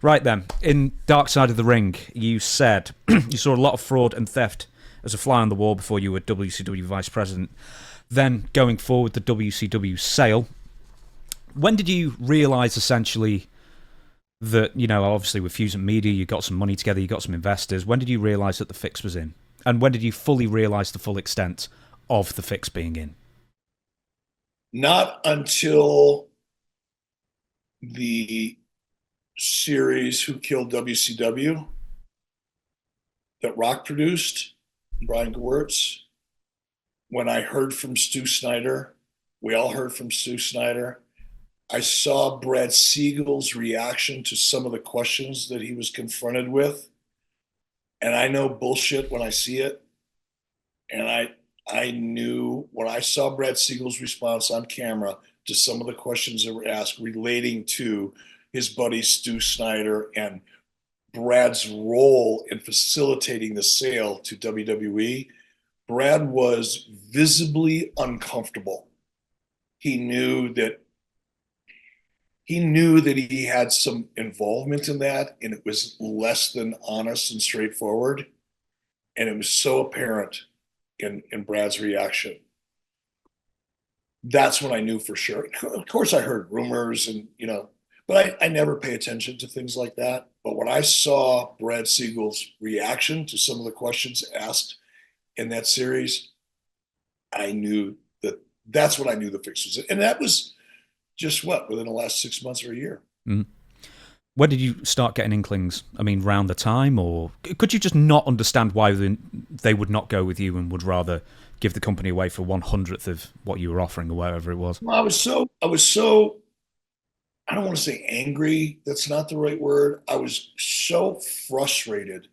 Right then, in Dark Side of the Ring, you said you saw a lot of fraud and theft as a fly on the wall before you were WCW Vice President. Then, going forward, the WCW sale. When did you realise, essentially, that, you know, obviously with Fusion Media, you got some money together, you got some investors. When did you realise that the fix was in? And when did you fully realise the full extent of the fix being in? Not until the series Who Killed WCW that Rock produced, Brian Gewirtz, when I heard from Stu Snyder, we all heard from Stu Snyder. I saw Brad Siegel's reaction to some of the questions that he was confronted with. And I know bullshit when I see it. And I knew when I saw Brad Siegel's response on camera to some of the questions that were asked relating to his buddy Stu Snyder and Brad's role in facilitating the sale to WWE, Brad was visibly uncomfortable. He knew that he had some involvement in that, and it was less than honest and straightforward. And it was so apparent in Brad's reaction. That's when I knew for sure. Of course, I heard rumors and, but I never pay attention to things like that. But when I saw Brad Siegel's reaction to some of the questions asked in that series, I knew that's what I knew the fix was. And that was just within the last 6 months or a year. Mm. When did you start getting inklings? I mean, round the time, or could you just not understand why they would not go with you and would rather give the company away for 1/100th of what you were offering or whatever it was? Well, I was so, I don't want to say angry. That's not the right word. I was so frustrated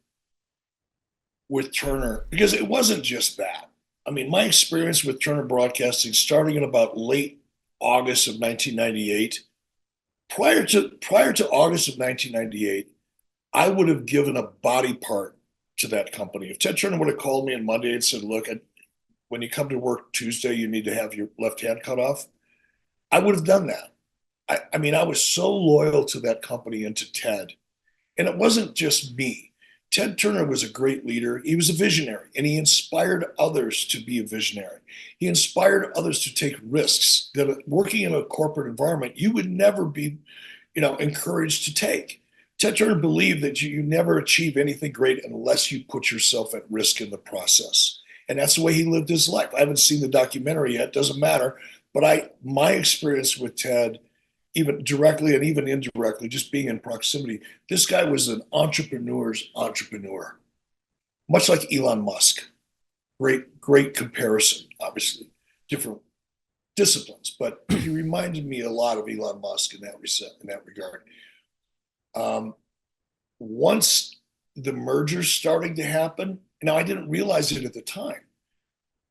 with Turner because it wasn't just that. I mean, my experience with Turner Broadcasting starting in about late August of 1998, prior to August of 1998, I would have given a body part to that company. If Ted Turner would have called me on Monday and said, look, when you come to work Tuesday, you need to have your left hand cut off, I would have done that. I mean, I was so loyal to that company and to Ted. And it wasn't just me. Ted Turner was a great leader. He was a visionary, and he inspired others to be a visionary. He inspired others to take risks that working in a corporate environment, you would never be, encouraged to take. Ted Turner believed that you never achieve anything great unless you put yourself at risk in the process. And that's the way he lived his life. I haven't seen the documentary yet, doesn't matter. But my experience with Ted, even directly and even indirectly, just being in proximity, this guy was an entrepreneur's entrepreneur, much like Elon Musk. Great comparison, obviously, different disciplines, but he reminded me a lot of Elon Musk in that regard. Once the merger's starting to happen, now I didn't realize it at the time,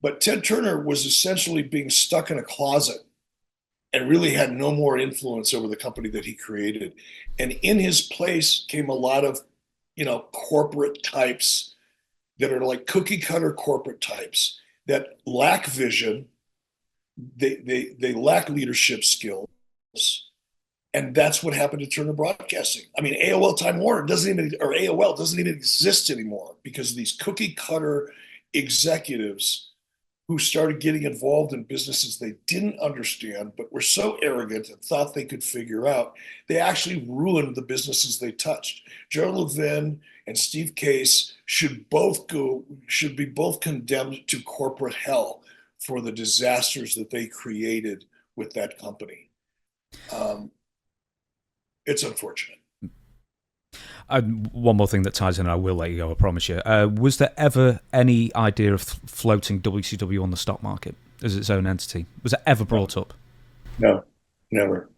but Ted Turner was essentially being stuck in a closet and really had no more influence over the company that he created. And in his place came a lot of, corporate types that are like cookie cutter corporate types that lack vision. They lack leadership skills. And that's what happened to Turner Broadcasting. I mean, AOL Time Warner AOL doesn't even exist anymore because of these cookie cutter executives who started getting involved in businesses they didn't understand, but were so arrogant and thought they could figure out, they actually ruined the businesses they touched. Gerald Levin and Steve Case should be both condemned to corporate hell for the disasters that they created with that company. It's unfortunate. One more thing that ties in, and I will let you go, I promise you. Was there ever any idea of floating WCW on the stock market as its own entity? Was it ever brought up? No, never.